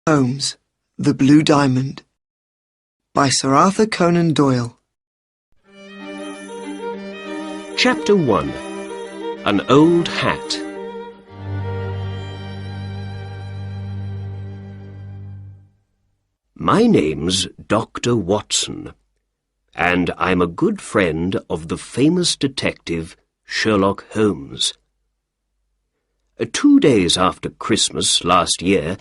Holmes, The Blue Diamond by Sir Arthur Conan Doyle. Chapter 1. An Old Hat. My name's Dr. Watson, and I'm a good friend of the famous detective Sherlock Holmes. 2 days after Christmas last year,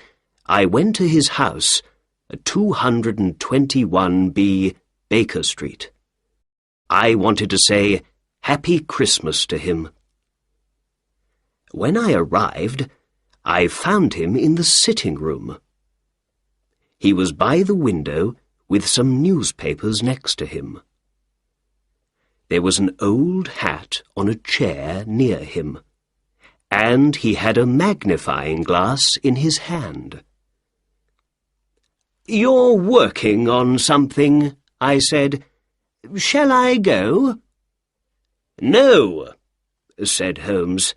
I went to his house at 221B Baker Street. I wanted to say Happy Christmas to him. When I arrived, I found him in the sitting room. He was by the window with some newspapers next to him. There was an old hat on a chair near him, and he had a magnifying glass in his hand. "You're working on something," I said. "Shall I go?" "No," said Holmes.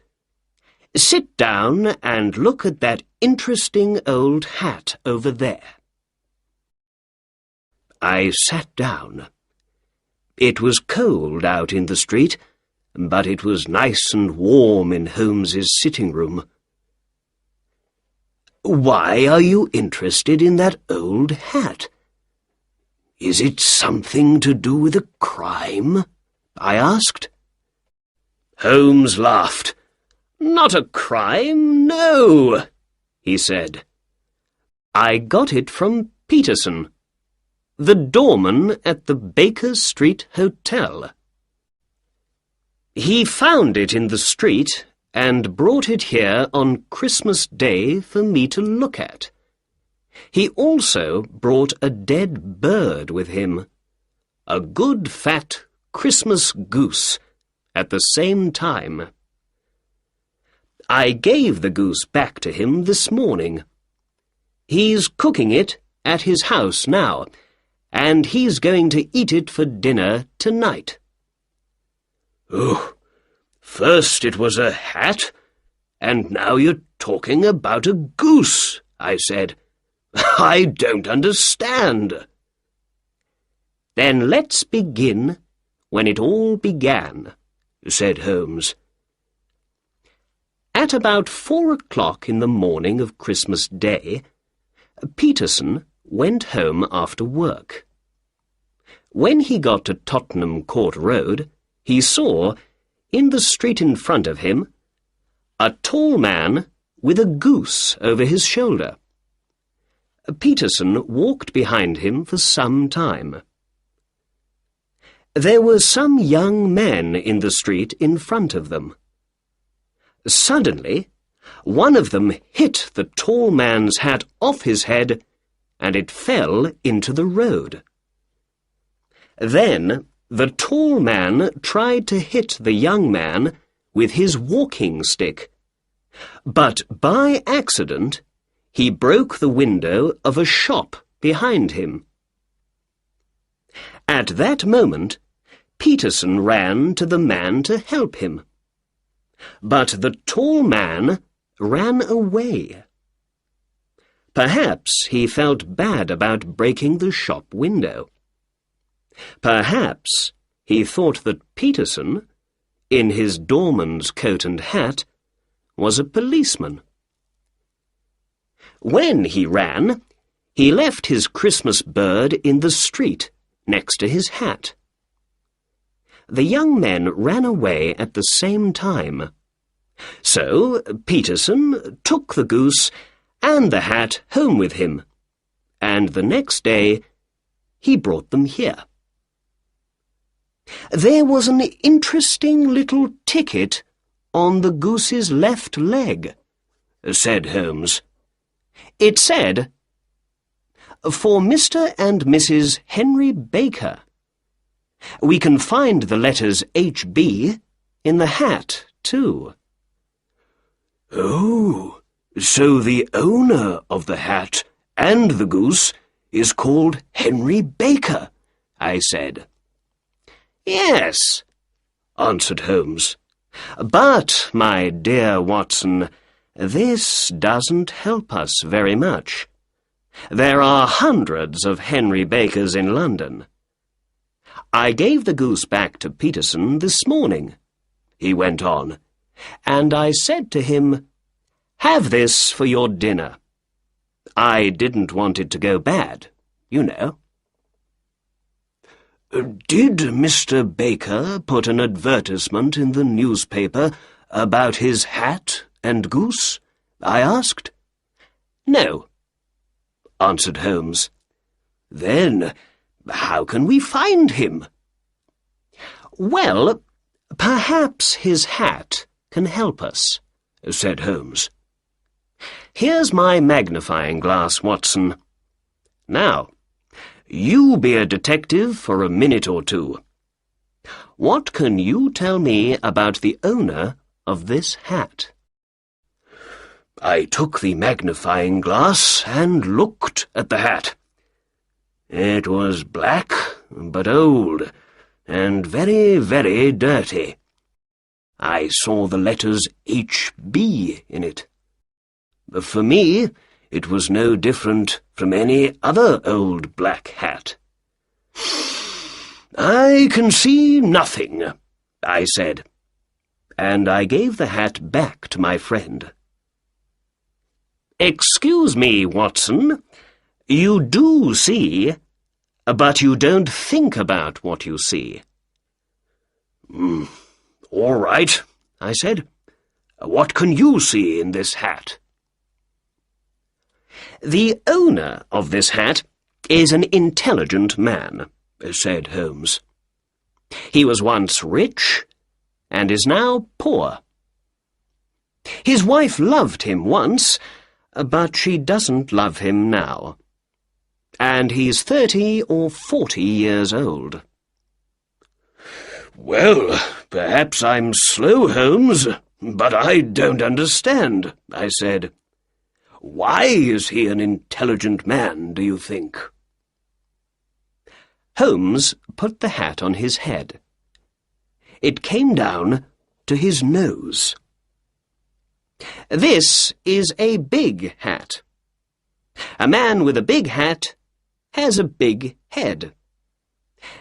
"Sit down and look at that interesting old hat over there." I sat down. It was cold out in the street, but it was nice and warm in Holmes's sitting room. "Why are you interested in that old hat? Is it something to do with a crime?" I asked. Holmes laughed. "Not a crime, no," he said. "I got it from Peterson, the doorman at the Baker Street Hotel. He found it in the street and brought it here on Christmas Day for me to look at. He also brought a dead bird with him, a good fat Christmas goose, at the same time. I gave the goose back to him this morning. He's cooking it at his house now, and he's going to eat it for dinner tonight." "Oh, first it was a hat, and now you're talking about a goose," I said. "I don't understand." "Then let's begin when it all began," said Holmes. At about 4 o'clock in the morning of Christmas Day, Peterson went home after work. When he got to Tottenham Court Road, he saw, in the street in front of him, a tall man with a goose over his shoulder. Peterson walked behind him for some time. There were some young men in the street in front of them. Suddenly, one of them hit the tall man's hat off his head, and it fell into the road. Then the tall man tried to hit the young man with his walking stick, but by accident he broke the window of a shop behind him. At that moment, Peterson ran to the man to help him, but the tall man ran away. Perhaps he felt bad about breaking the shop window. Perhaps he thought that Peterson, in his doorman's coat and hat, was a policeman. When he ran, he left his Christmas bird in the street next to his hat. The young men ran away at the same time. So Peterson took the goose and the hat home with him, and the next day he brought them here. There was an interesting little ticket on the goose's left leg, said Holmes. It said, "For Mr. and Mrs. Henry Baker." We can find the letters H.B. in the hat, too. "Oh, so the owner of the hat and the goose is called Henry Baker," I said. "Yes," answered Holmes. "But, my dear Watson, this doesn't help us very much. There are hundreds of Henry Bakers in London. I gave the goose back to Peterson this morning," he went on, "and I said to him, 'Have this for your dinner.' I didn't want it to go bad, you know." "Did Mr. Baker put an advertisement in the newspaper about his hat and goose?" I asked. "No," answered Holmes. "Then how can we find him?" "Well, perhaps his hat can help us," said Holmes. "Here's my magnifying glass, Watson. Now, you be a detective for a minute or two. What can you tell me about the owner of this hat?" I took the magnifying glass and looked at the hat. It was black, but old, and very, very dirty. I saw the letters H.B. in it. For me, it was no different from any other old black hat. "I can see nothing," I said, and I gave the hat back to my friend. "Excuse me, Watson, you do see, but you don't think about what you see." "All right," I said. "What can you see in this hat?" "The owner of this hat is an intelligent man," said Holmes. "He was once rich and is now poor. His wife loved him once, but she doesn't love him now. And he's 30 or 40 years old." "Well, perhaps I'm slow, Holmes, but I don't understand," I said. "Why is he an intelligent man, do you think?" Holmes put the hat on his head. It came down to his nose. "This is a big hat. A man with a big hat has a big head.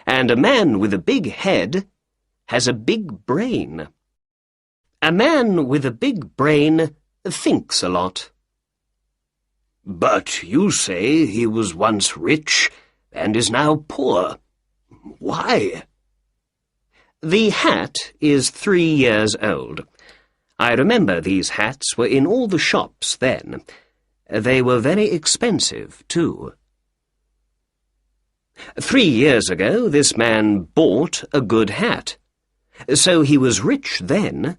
And a man with a big head has a big brain. A man with a big brain thinks a lot." "But you say he was once rich and is now poor. Why?" "The hat is 3 years old. I remember these hats were in all the shops then. They were very expensive, too. 3 years ago, this man bought a good hat. So he was rich then,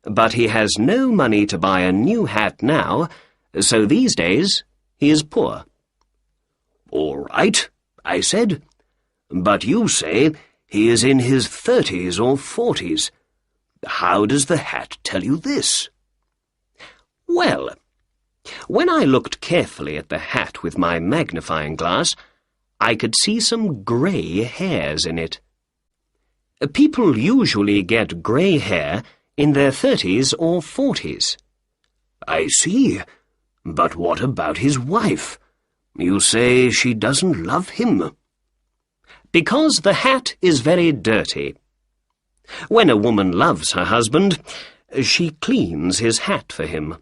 but he has no money to buy a new hat now, so these days he is poor." "All right," I said, "but you say he is in his 30s or 40s. How does the hat tell you this?" "Well, when I looked carefully at the hat with my magnifying glass, I could see some grey hairs in it. People usually get grey hair in their 30s or 40s. "I see. But what about his wife? You say she doesn't love him." "Because the hat is very dirty. When a woman loves her husband, she cleans his hat for him."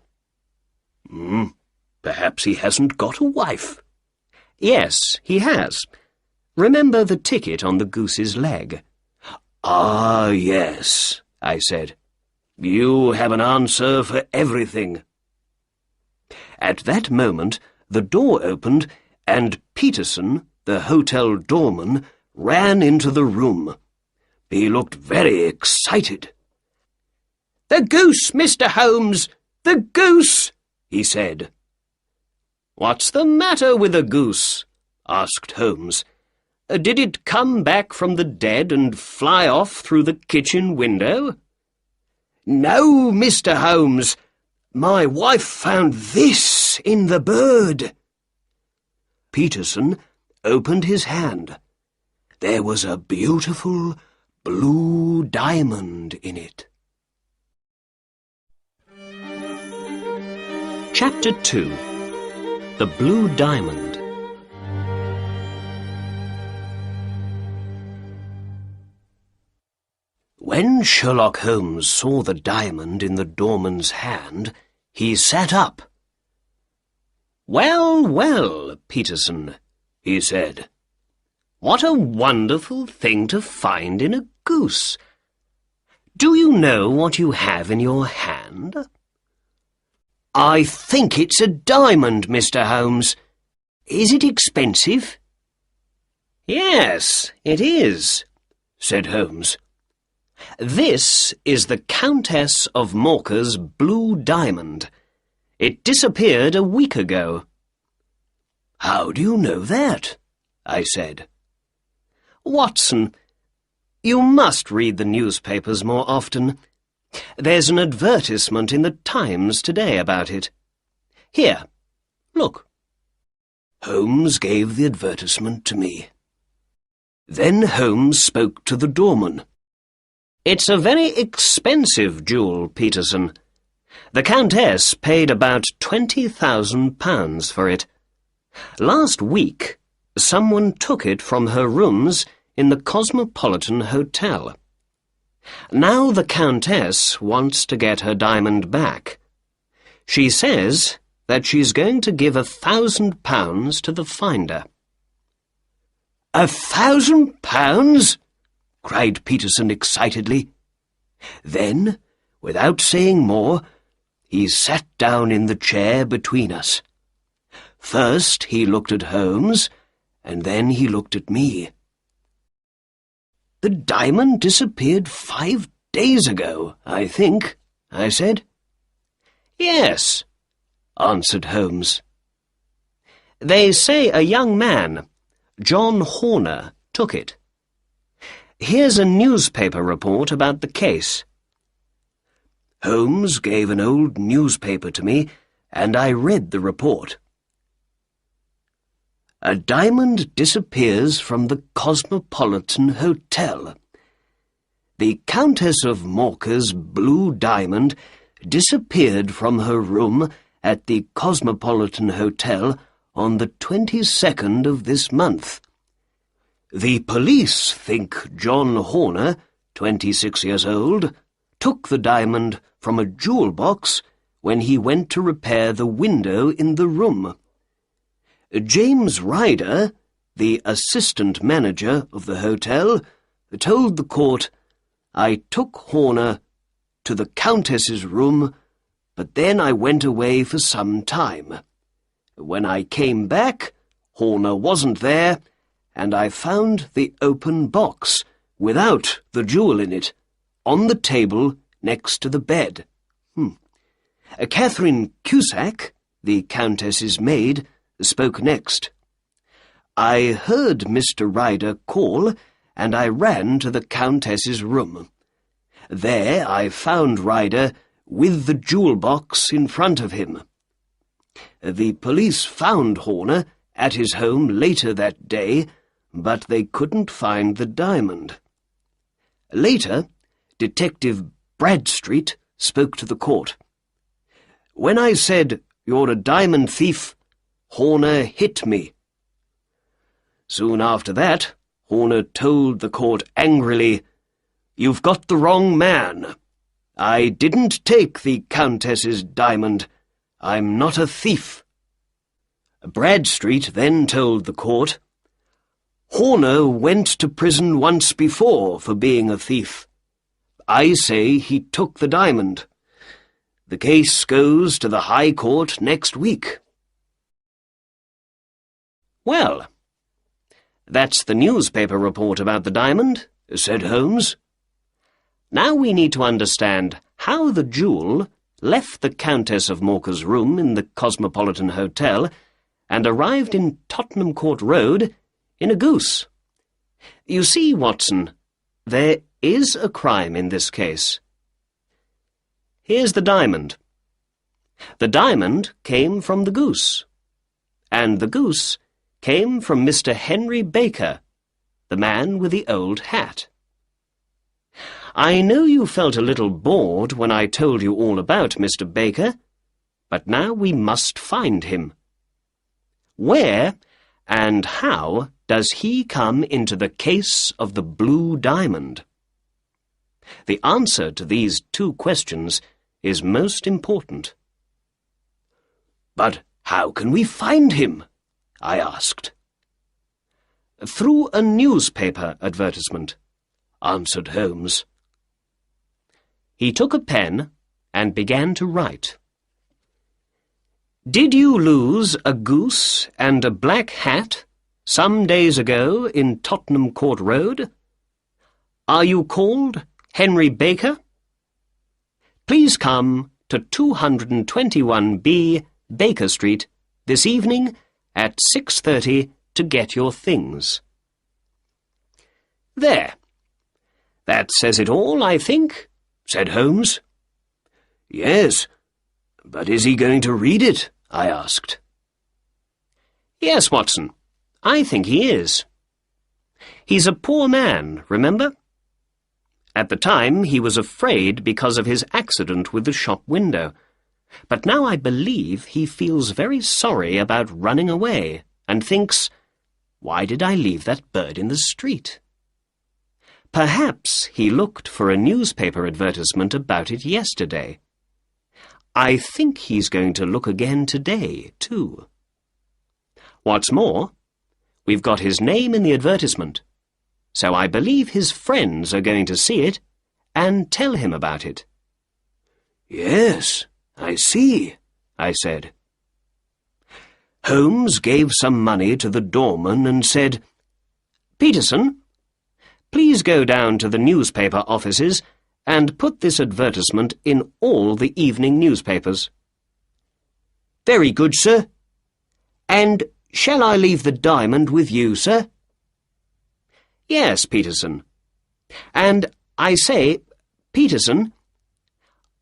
Perhaps he hasn't got a wife." "Yes, he has. Remember the ticket on the goose's leg?" "Ah, yes," I said. "You have an answer for everything." At that moment, the door opened, and Peterson, the hotel doorman, ran into the room. He looked very excited. "The goose, Mr. Holmes! The goose!" he said. "What's the matter with the goose?" asked Holmes. "Did it come back from the dead and fly off through the kitchen window?" "No, Mr. Holmes. My wife found this in the bird." Peterson opened his hand. There was a beautiful blue diamond in it. Chapter 2. The Blue Diamond. When Sherlock Holmes saw the diamond in the doorman's hand, he sat up. "Well, well, Peterson," he said. "What a wonderful thing to find in a goose. Do you know what you have in your hand?" "I think it's a diamond, Mr. Holmes. Is it expensive?" "Yes, it is," said Holmes. "This is the Countess of Morcar's blue diamond. It disappeared a week ago." "How do you know that?" I said. "Watson, you must read the newspapers more often. There's an advertisement in the Times today about it. Here, look." Holmes gave the advertisement to me. Then Holmes spoke to the doorman. "It's a very expensive jewel, Peterson. The Countess paid about £20,000 for it. Last week, someone took it from her rooms in the Cosmopolitan Hotel. Now the Countess wants to get her diamond back. She says that she's going to give £1,000 to the finder." "£1,000?" cried Peterson excitedly. Then, without saying more, he sat down in the chair between us. First he looked at Holmes, and then he looked at me. "The diamond disappeared 5 days ago, I think," I said. "Yes," answered Holmes. "They say a young man, John Horner, took it. Here's a newspaper report about the case." Holmes gave an old newspaper to me, and I read the report. "A diamond disappears from the Cosmopolitan Hotel. The Countess of Morcar's blue diamond disappeared from her room at the Cosmopolitan Hotel on the 22nd of this month. The police think John Horner, 26 years old, took the diamond from a jewel box when he went to repair the window in the room. James Ryder, the assistant manager of the hotel, told the court, 'I took Horner to the Countess's room, but then I went away for some time. When I came back, Horner wasn't there, and I found the open box, without the jewel in it, on the table next to the bed.' Catherine Cusack, the Countess's maid, spoke next. 'I heard Mr. Ryder call, and I ran to the Countess's room. There I found Ryder with the jewel box in front of him. The police found Horner at his home later that day, but they couldn't find the diamond. Later, Detective Bradstreet spoke to the court. 'When I said, "You're a diamond thief," Horner hit me.' Soon after that, Horner told the court angrily, 'You've got the wrong man. I didn't take the Countess's diamond. I'm not a thief.' Bradstreet then told the court, 'Horner went to prison once before for being a thief. I say he took the diamond. The case goes to the High Court next week.'" "Well, that's the newspaper report about the diamond," said Holmes. "Now we need to understand how the jewel left the Countess of Morcar's room in the Cosmopolitan Hotel and arrived in Tottenham Court Road in a goose. You see, Watson, there is a crime in this case. Here's the diamond. The diamond came from the goose, and the goose came from Mr. Henry Baker, the man with the old hat. I know you felt a little bored when I told you all about Mr. Baker, but now we must find him. Where and how does he come into the case of the blue diamond?" The answer to these two questions is most important. "But how can we find him?" I asked. "Through a newspaper advertisement," answered Holmes. He took a pen and began to write. "Did you lose a goose and a black hat some days ago in Tottenham Court Road? Are you called Henry Baker? Please come to 221B Baker Street this evening at 6:30 to get your things." "There. That says it all, I think," said Holmes. "Yes, but is he going to read it?" I asked. "Yes, Watson, I think he is. He's a poor man, remember? At the time he was afraid because of his accident with the shop window, but now I believe he feels very sorry about running away and thinks, 'Why did I leave that bird in the street?' Perhaps he looked for a newspaper advertisement about it yesterday. I think he's going to look again today, too. What's more, we've got his name in the advertisement, so I believe his friends are going to see it and tell him about it." "Yes, I see," I said. Holmes gave some money to the doorman and said, "Peterson, please go down to the newspaper offices and put this advertisement in all the evening newspapers." "Very good, sir. And shall I leave the diamond with you, sir?" "Yes, Peterson. And I say, Peterson,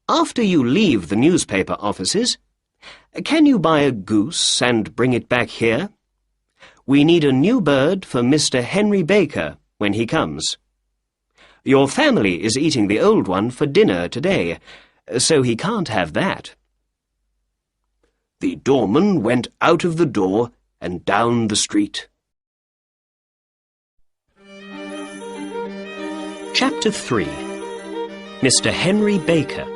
after you leave the newspaper offices, can you buy a goose and bring it back here? We need a new bird for Mr. Henry Baker when he comes. Your family is eating the old one for dinner today, so he can't have that." The doorman went out of the door and down the street. Chapter 3. Mr. Henry Baker.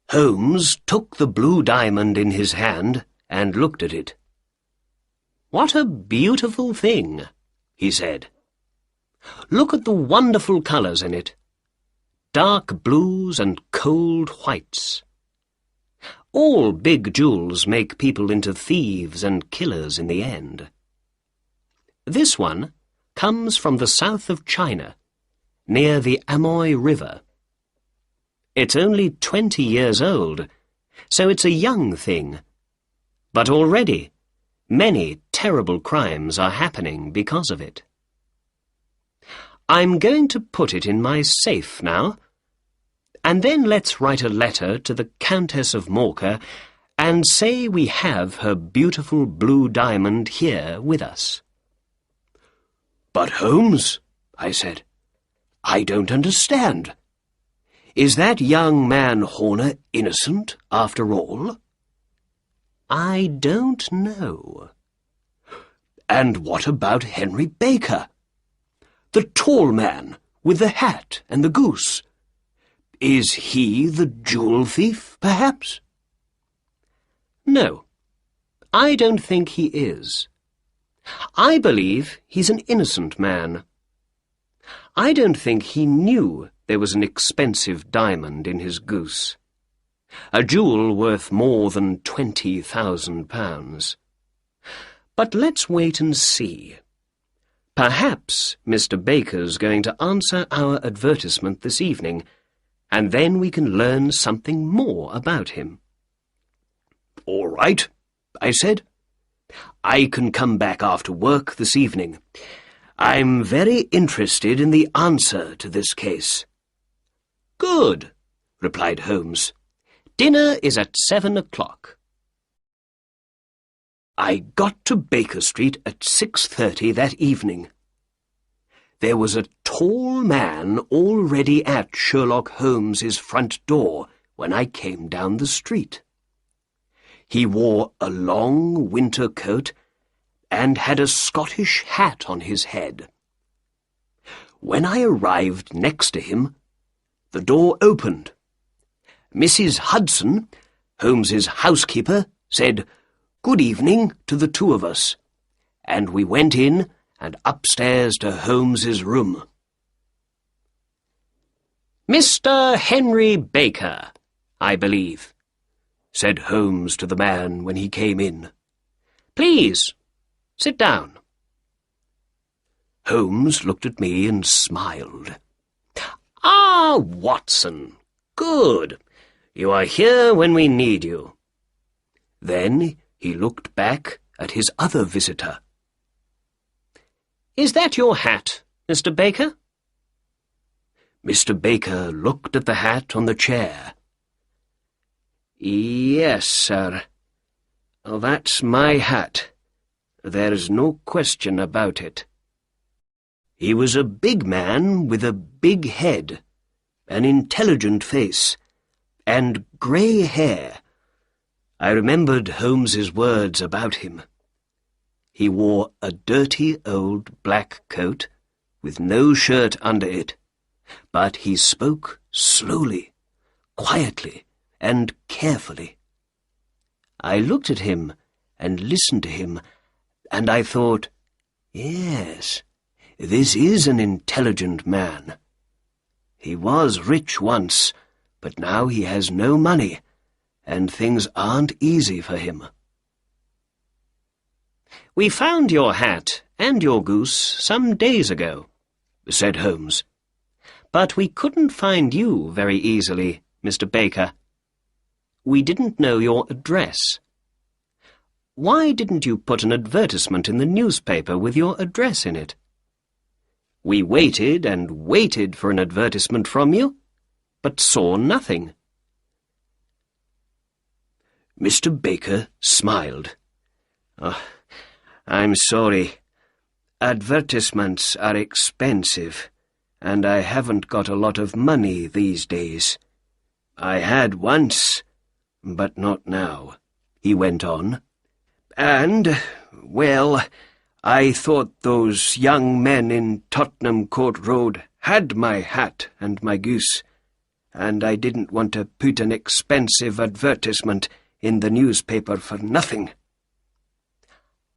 Holmes took the blue diamond in his hand and looked at it. "What a beautiful thing," he said. "Look at the wonderful colours in it. Dark blues and cold whites. All big jewels make people into thieves and killers in the end. This one comes from the south of China, near the Amoy River. It's only 20 years old, so it's a young thing. But already, many terrible crimes are happening because of it. I'm going to put it in my safe now, and then let's write a letter to the Countess of Morcar and say we have her beautiful blue diamond here with us." "But Holmes," I said, "I don't understand. Is that young man Horner innocent after all?" "I don't know." "And what about Henry Baker? The tall man with the hat and the goose. Is he the jewel thief, perhaps?" "No, I don't think he is. I believe he's an innocent man. I don't think he knew there was an expensive diamond in his goose. A jewel worth more than £20,000. But let's wait and see. Perhaps Mr. Baker's going to answer our advertisement this evening, and then we can learn something more about him." "All right," I said. "I can come back after work this evening. I'm very interested in the answer to this case." "Good," replied Holmes. "Dinner is at 7 o'clock. I got to Baker Street at 6:30 that evening. There was a tall man already at Sherlock Holmes's front door when I came down the street. He wore a long winter coat and had a Scottish hat on his head. When I arrived next to him, the door opened. Mrs. Hudson, Holmes's housekeeper, said, "Good evening" to the two of us, and we went in and upstairs to Holmes's room. "Mr. Henry Baker, I believe," said Holmes to the man when he came in. "Please, sit down." Holmes looked at me and smiled. "Ah, Watson, good. You are here when we need you." Then he looked back at his other visitor. "Is that your hat, Mr. Baker?" Mr. Baker looked at the hat on the chair. "Yes, sir. That's my hat. There's no question about it." He was a big man with a big head, an intelligent face, and grey hair. I remembered Holmes's words about him. He wore a dirty old black coat, with no shirt under it, but he spoke slowly, quietly, and carefully. I looked at him and listened to him, and I thought, yes, this is an intelligent man. He was rich once, but now he has no money, and things aren't easy for him. "We found your hat and your goose some days ago," said Holmes. "But we couldn't find you very easily, Mr. Baker. We didn't know your address. Why didn't you put an advertisement in the newspaper with your address in it? We waited and waited for an advertisement from you, but saw nothing." Mr. Baker smiled. "Oh, I'm sorry. Advertisements are expensive, and I haven't got a lot of money these days. I had once, but not now," he went on. "And, well, I thought those young men in Tottenham Court Road had my hat and my goose, and I didn't want to put an expensive advertisement in the newspaper for nothing."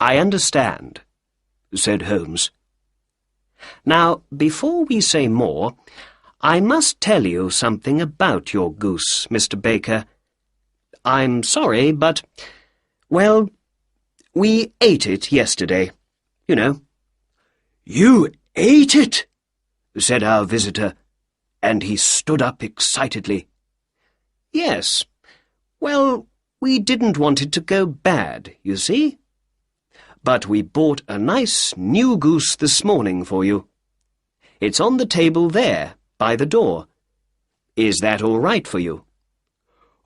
"I understand," said Holmes. "Now, before we say more, I must tell you something about your goose, Mr. Baker. I'm sorry, but, well, we ate it yesterday, you know." "You ate it?" said our visitor, and he stood up excitedly. "Yes. Well, we didn't want it to go bad, you see. But we bought a nice new goose this morning for you. It's on the table there, by the door. Is that all right for you?"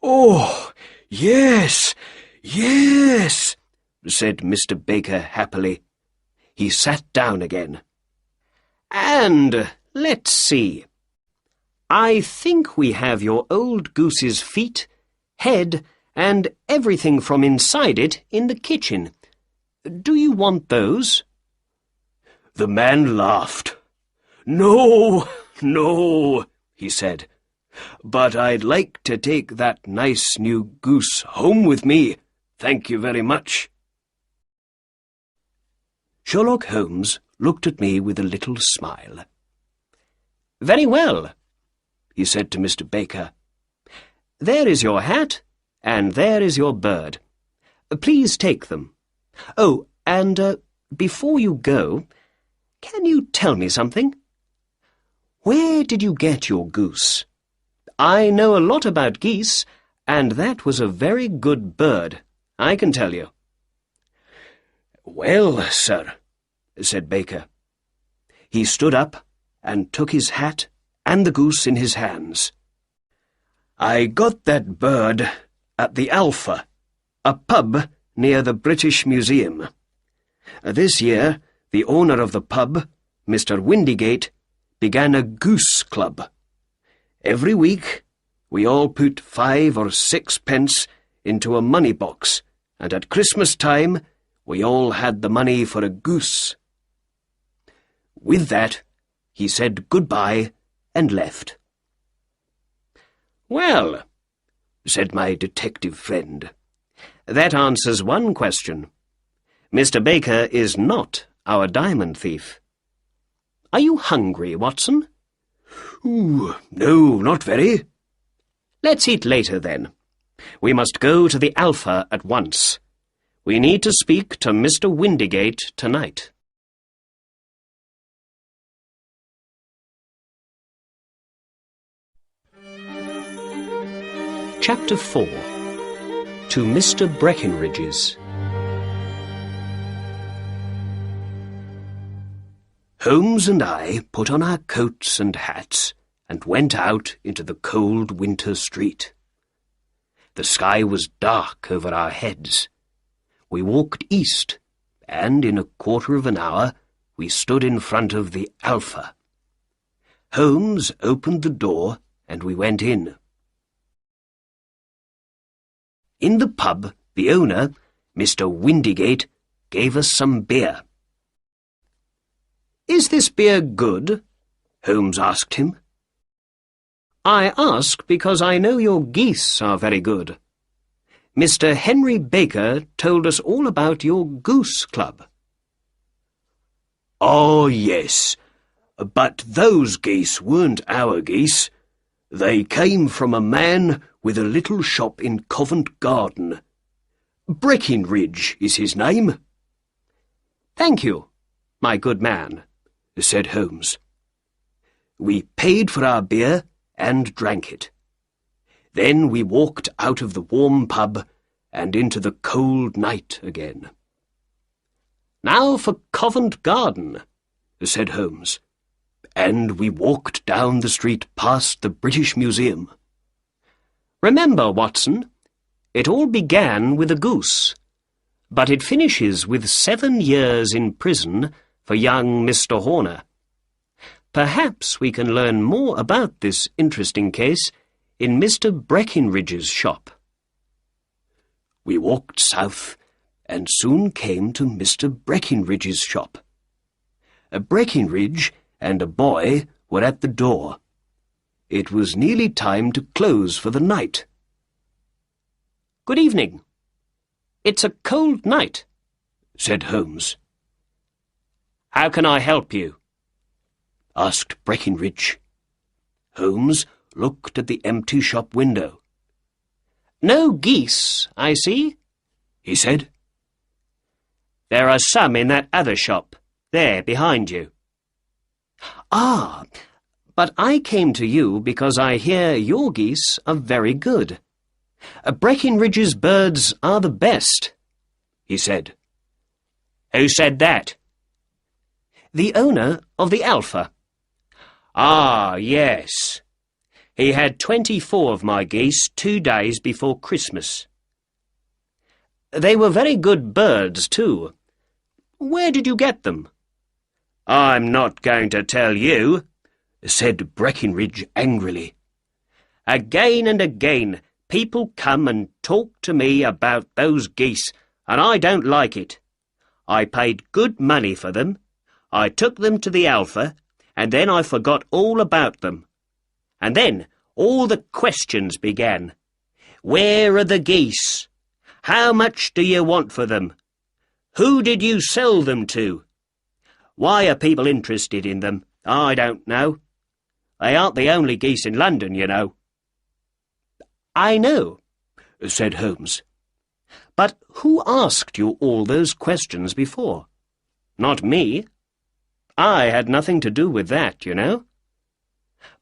"Oh, yes, yes," said Mr. Baker happily. He sat down again. "And let's see. I think we have your old goose's feet, head, and everything from inside it in the kitchen. Do you want those?" The man laughed. "No, no," he said. "But I'd like to take that nice new goose home with me. Thank you very much." Sherlock Holmes looked at me with a little smile. "Very well," he said to Mr. Baker. "There is your hat, and there is your bird. Please take them. Oh, and before you go, can you tell me something? Where did you get your goose? I know a lot about geese, and that was a very good bird, I can tell you." "Well, sir," said Baker. He stood up and took his hat and the goose in his hands. "I got that bird at the Alpha, a pub near the British Museum. This year, the owner of the pub, Mr. Windygate, began a goose club. Every week, we all put 5 or 6 pence into a money box, and at Christmas time, we all had the money for a goose. With that, he said goodbye and left. "Well," said my detective friend, "that answers one question. Mr. Baker is not our diamond thief. Are you hungry, Watson?" "Ooh, no, not very." "Let's eat later, then. We must go to the Alpha at once. We need to speak to Mr. Windigate tonight." Chapter 4. To Mr. Breckenridge's. Holmes and I put on our coats and hats and went out into the cold winter street. The sky was dark over our heads. We walked east, and in a quarter of an hour we stood in front of the Alpha. Holmes opened the door, and we went in. In the pub, the owner, Mr. Windigate, gave us some beer. "Is this beer good?" Holmes asked him. "I ask because I know your geese are very good. Mr. Henry Baker told us all about your goose club." "Oh, yes, but those geese weren't our geese. They came from a man with a little shop in Covent Garden. Breckenridge is his name." "Thank you, my good man," said Holmes. We paid for our beer and drank it. Then we walked out of the warm pub and into the cold night again. "Now for Covent Garden," said Holmes, and we walked down the street past the British Museum. "Remember, Watson, it all began with a goose, but it finishes with 7 years in prison for young Mr. Horner. Perhaps we can learn more about this interesting case in Mr. Breckenridge's shop." We walked south and soon came to Mr. Breckenridge's shop. Breckenridge and a boy were at the door. It was nearly time to close for the night. "Good evening. It's a cold night," said Holmes. "How can I help you?" asked Breckenridge. Holmes looked at the empty shop window. "No geese, I see," he said. "There are some in that other shop, there behind you." "Ah, but I came to you because I hear your geese are very good. Breckenridge's birds are the best," he said. "Who said that?" "The owner of the Alpha." "Ah, yes. He had 24 of my geese 2 days before Christmas." "They were very good birds, too. Where did you get them?" "I'm not going to tell you," said Breckenridge angrily. "Again and again people come and talk to me about those geese, and I don't like it. I paid good money for them. I took them to the Alpha, and then I forgot all about them. And then all the questions began. Where are the geese? How much do you want for them? Who did you sell them to? Why are people interested in them? I don't know. They aren't the only geese in London, you know." "I know," said Holmes. "But who asked you all those questions before? Not me. I had nothing to do with that, you know.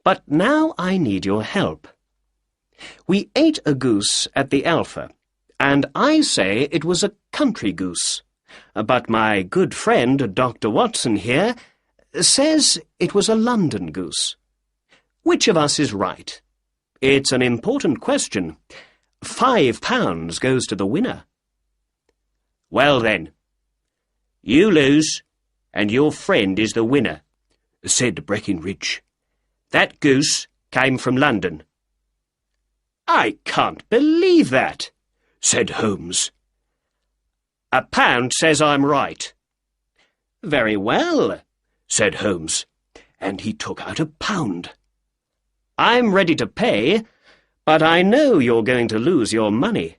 But now I need your help. We ate a goose at the Alpha, and I say it was a country goose. But my good friend, Dr. Watson here, says it was a London goose. Which of us is right? It's an important question. £5 goes to the winner." "Well then, you lose, and your friend is the winner," said Breckenridge. "That goose came from London." "I can't believe that," said Holmes. £1 says I'm right. Very well, said Holmes, and he took out £1. I'm ready to pay, but I know you're going to lose your money.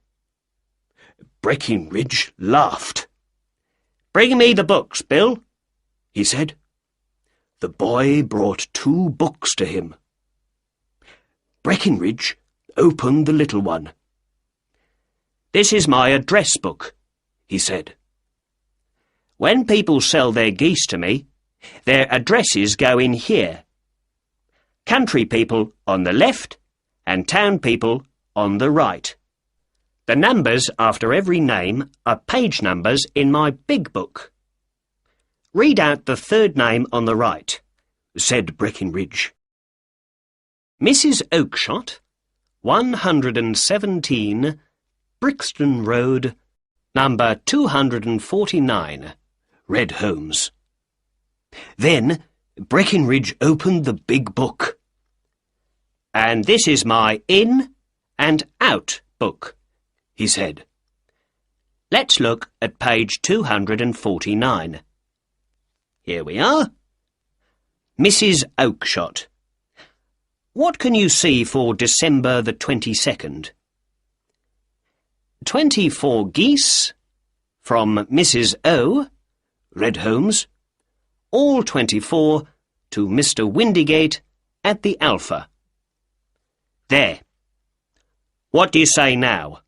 Breckinridge laughed. Bring me the books, Bill, he said. The boy brought 2 books to him. Breckinridge opened the little one. This is my address book, he said. When people sell their geese to me, their addresses go in here. Country people on the left and town people on the right. The numbers after every name are page numbers in my big book. Read out the 3rd name on the right, said Breckinridge. Mrs. Oakshott, 117, Brixton Road, number 249, read Holmes. Then Breckinridge opened the big book. And this is my in and out book, he said. Let's look at page 249. Here we are. Mrs. Oakshott. What can you see for December the 22nd? 24 geese, from Mrs. O, read Holmes. All 24 to Mr. Windigate at the Alpha. There. What do you say now?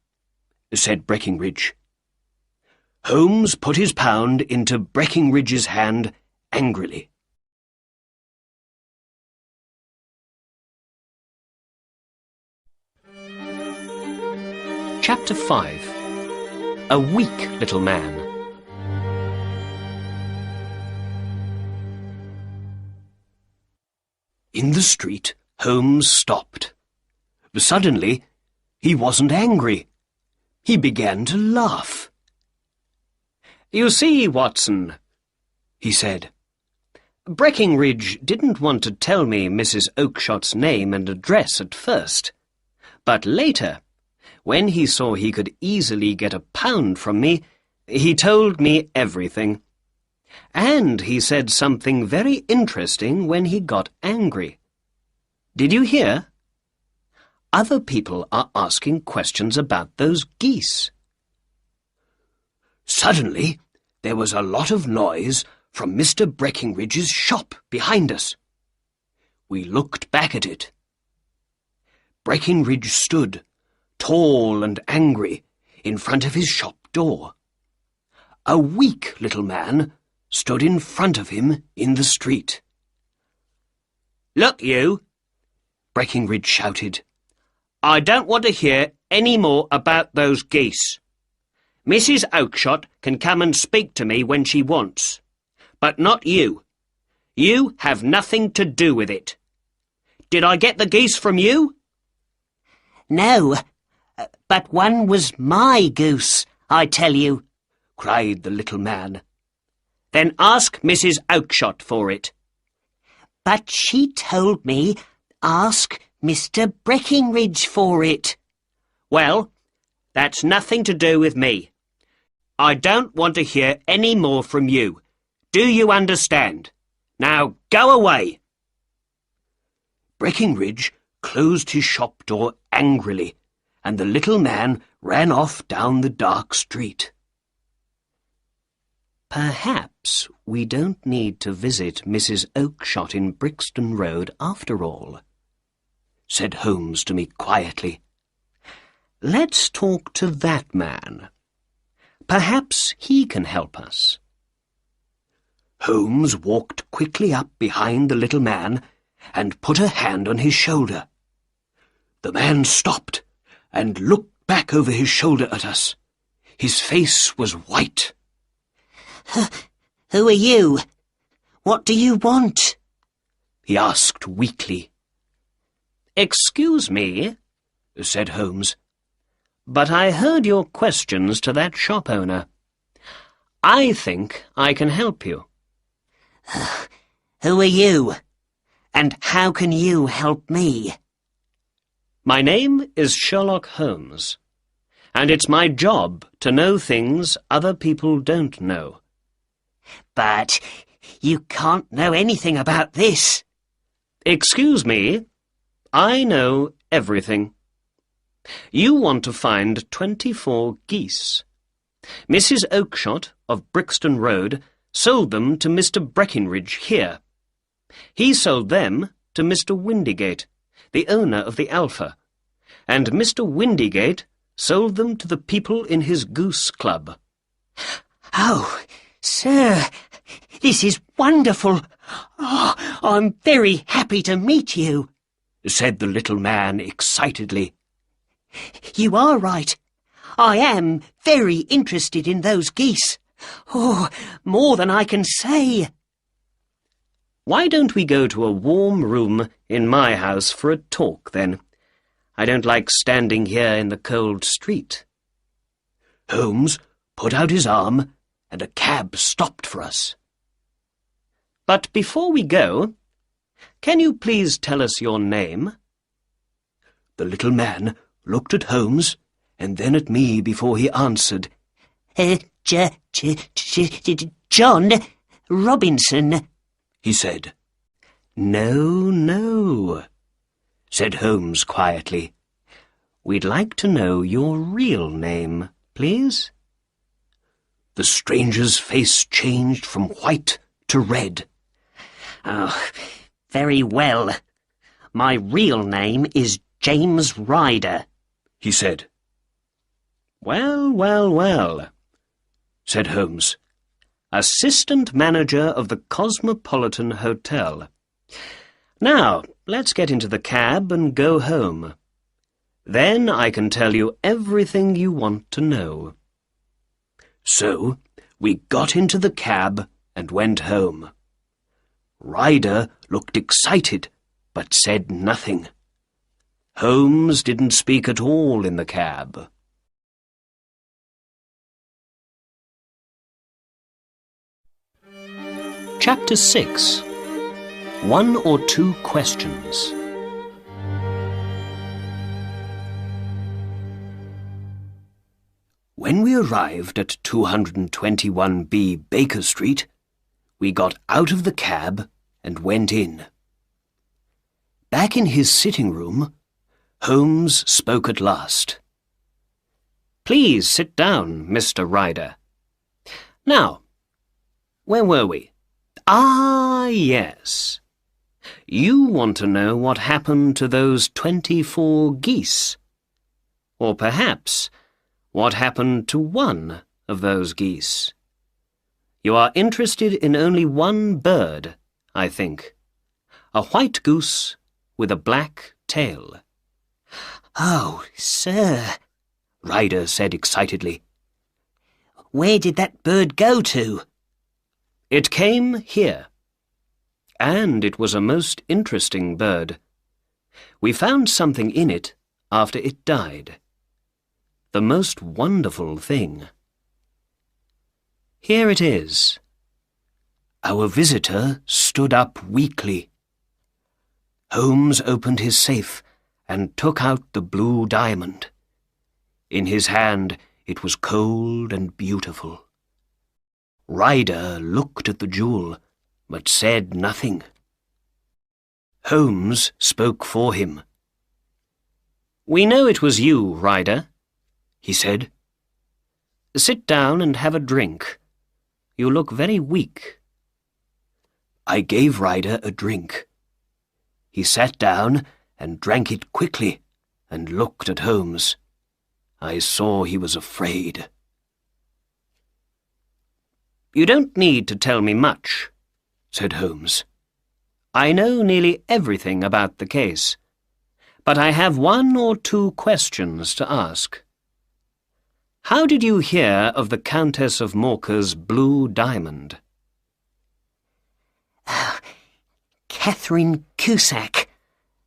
Said Breckinridge. Holmes put his pound into Breckinridge's hand angrily. Chapter 5. A Weak Little Man. In the street, Holmes stopped. Suddenly, he wasn't angry. He began to laugh. You see, Watson, he said, Breckinridge didn't want to tell me Mrs. Oakshott's name and address at first, but later, when he saw he could easily get £1 from me, he told me everything. And he said something very interesting when he got angry. Did you hear? Other people are asking questions about those geese. Suddenly, there was a lot of noise from Mr. Breckinridge's shop behind us. We looked back at it. Breckinridge stood, tall and angry, in front of his shop door. A weak little man stood in front of him in the street. Look, you, Breckinridge shouted. I don't want to hear any more about those geese. Mrs. Oakshott can come and speak to me when she wants, but not you. You have nothing to do with it. Did I get the geese from you? No, but one was my goose, I tell you, cried the little man. Then ask Mrs. Oakshott for it. But she told me ask Mr. Breckinridge for it. Well, that's nothing to do with me. I don't want to hear any more from you. Do you understand? Now go away. Breckinridge closed his shop door angrily, and the little man ran off down the dark street. Perhaps we don't need to visit Mrs. Oakshott in Brixton Road after all, said Holmes to me quietly. Let's talk to that man. Perhaps he can help us. Holmes walked quickly up behind the little man and put a hand on his shoulder. The man stopped and looked back over his shoulder at us. His face was white. Who are you? What do you want? He asked weakly. Excuse me, said Holmes, but I heard your questions to that shop owner. I think I can help you. Who are you? And how can you help me? My name is Sherlock Holmes, And it's my job to know things other people don't know. But you can't know anything about this. Excuse me, I know everything. You want to find 24 geese. Mrs. Oakshott of Brixton Road sold them to Mr. Breckinridge here. He sold them to Mr. Windygate, the owner of the Alpha, and Mr. Windygate sold them to the people in his goose club. Oh, sir, this is wonderful. Oh, I'm very happy to meet you, said the little man excitedly. You are right. I am very interested in those geese. Oh, more than I can say. Why don't we go to a warm room in my house for a talk, then? I don't like standing here in the cold street. Holmes put out his arm, and a cab stopped for us. But before we go, can you please tell us your name? The little man looked at Holmes and then at me before he answered. John Robinson, he said. No, no, said Holmes quietly. We'd like to know your real name, please. The stranger's face changed from white to red. Oh, very well. My real name is James Ryder, he said. Well, well, well, said Holmes. Assistant manager of the Cosmopolitan Hotel. Now, let's get into the cab and go home. Then I can tell you everything you want to know. So, we got into the cab and went home. Ryder looked excited, but said nothing. Holmes didn't speak at all in the cab. Chapter 6. 1 or 2 questions. When we arrived at 221B Baker Street, we got out of the cab and went in. Back in his sitting room, Holmes spoke at last. Please sit down, Mr. Ryder. Now, where were we? Ah, yes. You want to know what happened to those 24 geese. Or perhaps what happened to one of those geese. You are interested in only one bird, I think. A white goose with a black tail. Oh, sir, Ryder said excitedly. Where did that bird go to? It came here. And it was a most interesting bird. We found something in it after it died. The most wonderful thing. Here it is. Our visitor stood up weakly. Holmes opened his safe and took out the blue diamond. In his hand it was cold and beautiful. Ryder looked at the jewel, but said nothing. Holmes spoke for him. We know it was you, Ryder, he said. Sit down and have a drink. You look very weak. I gave Ryder a drink. He sat down and drank it quickly and looked at Holmes. I saw he was afraid. You don't need to tell me much, said Holmes. I know nearly everything about the case, but I have 1 or 2 questions to ask. How did you hear of the Countess of Morcar's blue diamond? Catherine Cusack.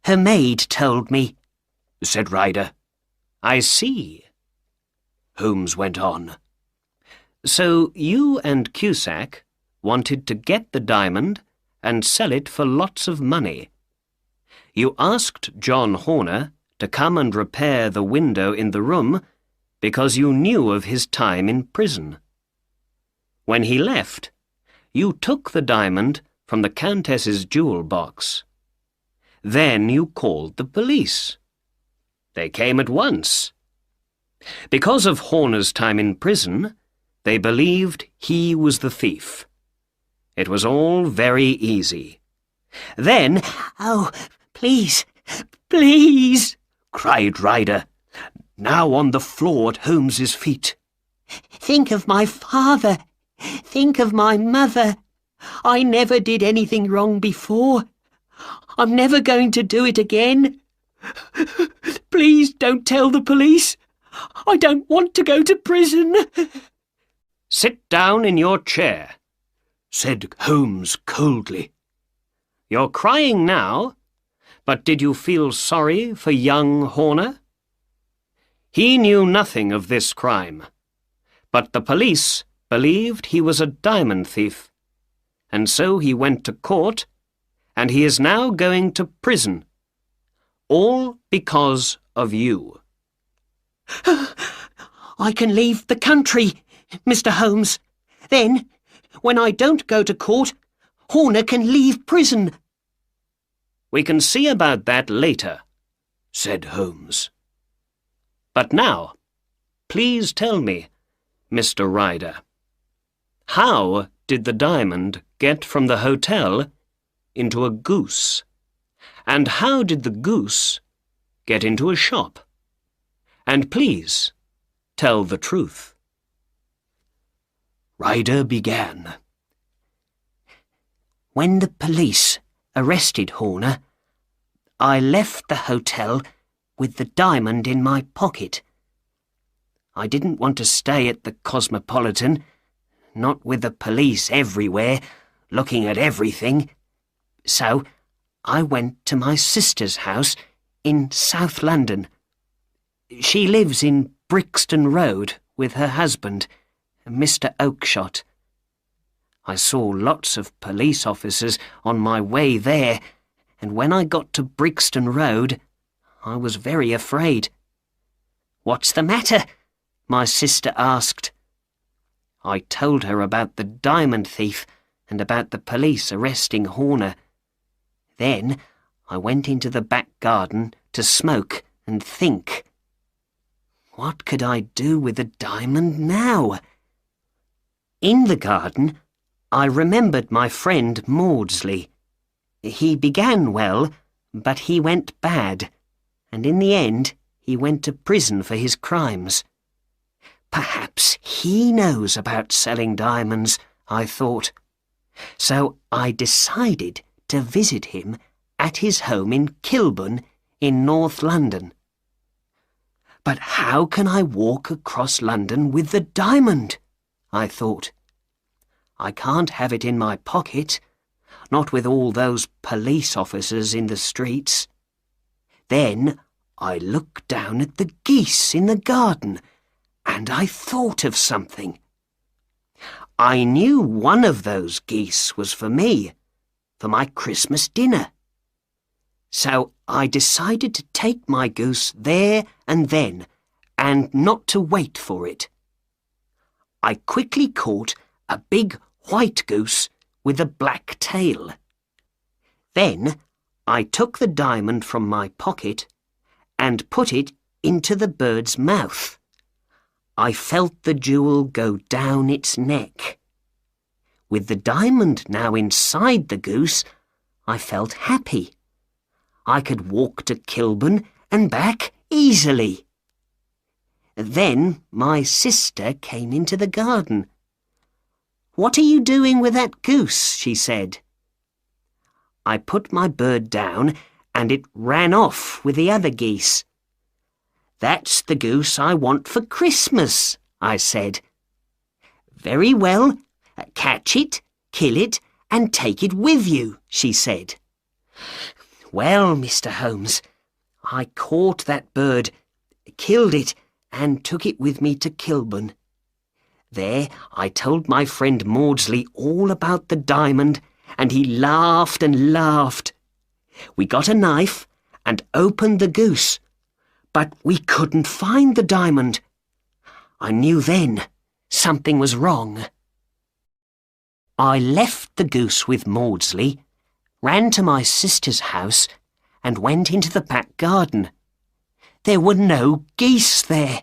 Her maid told me, said Ryder. I see. Holmes went on. So you and Cusack wanted to get the diamond and sell it for lots of money. You asked John Horner to come and repair the window in the room, because you knew of his time in prison. When he left, you took the diamond from the Countess's jewel box. Then you called the police. They came at once. Because of Horner's time in prison, they believed he was the thief. It was all very easy. Then— "Oh, please, please," cried Ryder, now on the floor at Holmes's feet. "think of my father. Think of my mother. I never did anything wrong before. I'm never going to do it again. Please don't tell the police. I don't want to go to prison." "Sit down in your chair," said Holmes coldly. "You're crying now, but did you feel sorry for young Horner? He knew nothing of this crime, but the police believed he was a diamond thief, and so he went to court, and he is now going to prison, all because of you." "I can leave the country, Mr. Holmes. Then, when I don't go to court, Horner can leave prison." "We can see about that later," said Holmes. "But now, please tell me, Mr. Ryder, how did the diamond get from the hotel into a goose? And how did the goose get into a shop? And please, tell the truth." Ryder began. "When the police arrested Horner, I left the hotel with the diamond in my pocket. I didn't want to stay at the Cosmopolitan, not with the police everywhere, looking at everything. So I went to my sister's house in South London. She lives in Brixton Road with her husband, Mr. Oakshott. I saw lots of police officers on my way there, and when I got to Brixton Road, I was very afraid. 'What's the matter?' my sister asked. I told her about the diamond thief and about the police arresting Horner. Then I went into the back garden to smoke and think. What could I do with the diamond now? In the garden, I remembered my friend Maudsley. He began well, but he went bad, and in the end he went to prison for his crimes. Perhaps he knows about selling diamonds, I thought. So I decided to visit him at his home in Kilburn in North London. But how can I walk across London with the diamond? I thought. I can't have it in my pocket, not with all those police officers in the streets. Then I looked down at the geese in the garden, and I thought of something. I knew one of those geese was for me, for my Christmas dinner. So I decided to take my goose there and then, and not to wait for it. I quickly caught a big white goose with a black tail. Then I took the diamond from my pocket and put it into the bird's mouth. I felt the jewel go down its neck. With the diamond now inside the goose, I felt happy. I could walk to Kilburn and back easily. Then my sister came into the garden. "What are you doing with that goose?" she said. I put my bird down and it ran off with the other geese. "That's the goose I want for Christmas," I said. "Very well, catch it, kill it, and take it with you," she said. Well, Mr. Holmes, I caught that bird, killed it, and took it with me to Kilburn. There I told my friend Maudsley all about the diamond, and he laughed and laughed. We got a knife and opened the goose, but we couldn't find the diamond. I knew then something was wrong. I left the goose with Maudsley, ran to my sister's house, and went into the back garden. There were no geese there.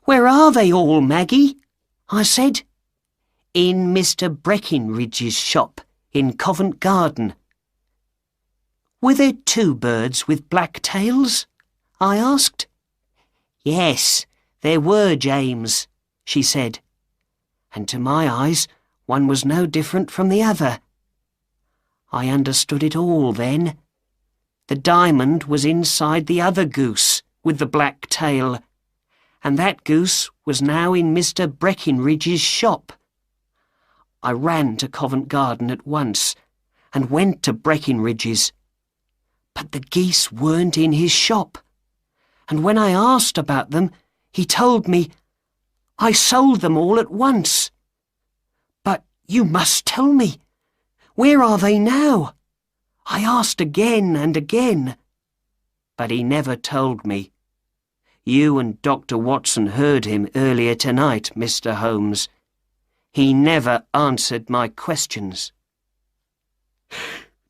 "Where are they all, Maggie?" I said. "In Mr. Breckinridge's shop in Covent Garden." "Were there 2 birds with black tails?" I asked. "Yes, there were, James," she said, and to my eyes one was no different from the other. I understood it all then. The diamond was inside the other goose with the black tail, and that goose was now in Mr. Breckinridge's shop. I ran to Covent Garden at once and went to Breckinridge's. But the geese weren't in his shop, and when I asked about them, he told me, "I sold them all at once." "But you must tell me. Where are they now?" I asked again and again. But he never told me. You and Dr. Watson heard him earlier tonight, Mr. Holmes. He never answered my questions.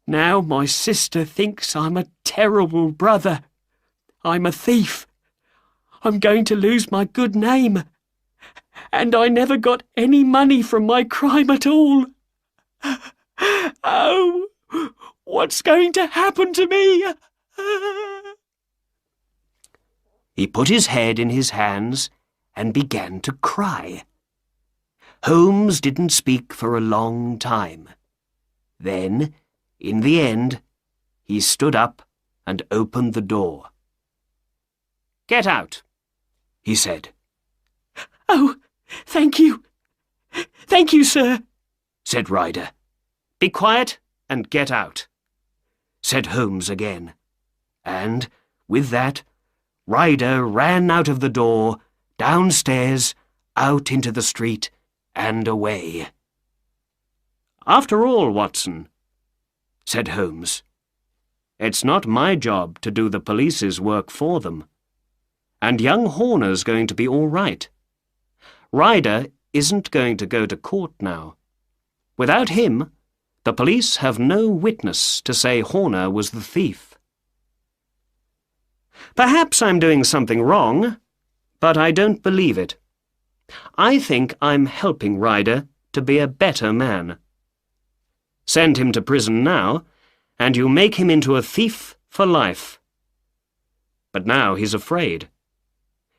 Now my sister thinks I'm a terrible brother. I'm a thief. I'm going to lose my good name. And I never got any money from my crime at all. Oh, what's going to happen to me? He put his head in his hands and began to cry. Holmes didn't speak for a long time. Then, in the end, he stood up and opened the door. "Get out," he said. "Oh, thank you. Thank you, sir," said Ryder. "Be quiet and get out," said Holmes again. And, with that, Ryder ran out of the door, downstairs, out into the street, and away. "After all, Watson," said Holmes, "it's not my job to do the police's work for them. And young Horner's going to be all right. Ryder isn't going to go to court now. Without him, the police have no witness to say Horner was the thief. Perhaps I'm doing something wrong, but I don't believe it. I think I'm helping Ryder to be a better man. Send him to prison now, and you make him into a thief for life. But now he's afraid.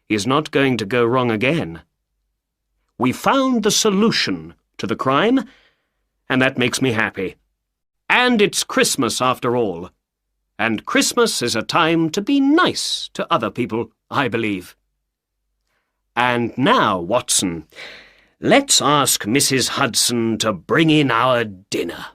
He's not going to go wrong again. We found the solution to the crime, and that makes me happy. And it's Christmas after all. And Christmas is a time to be nice to other people, I believe. And now, Watson, let's ask Mrs. Hudson to bring in our dinner."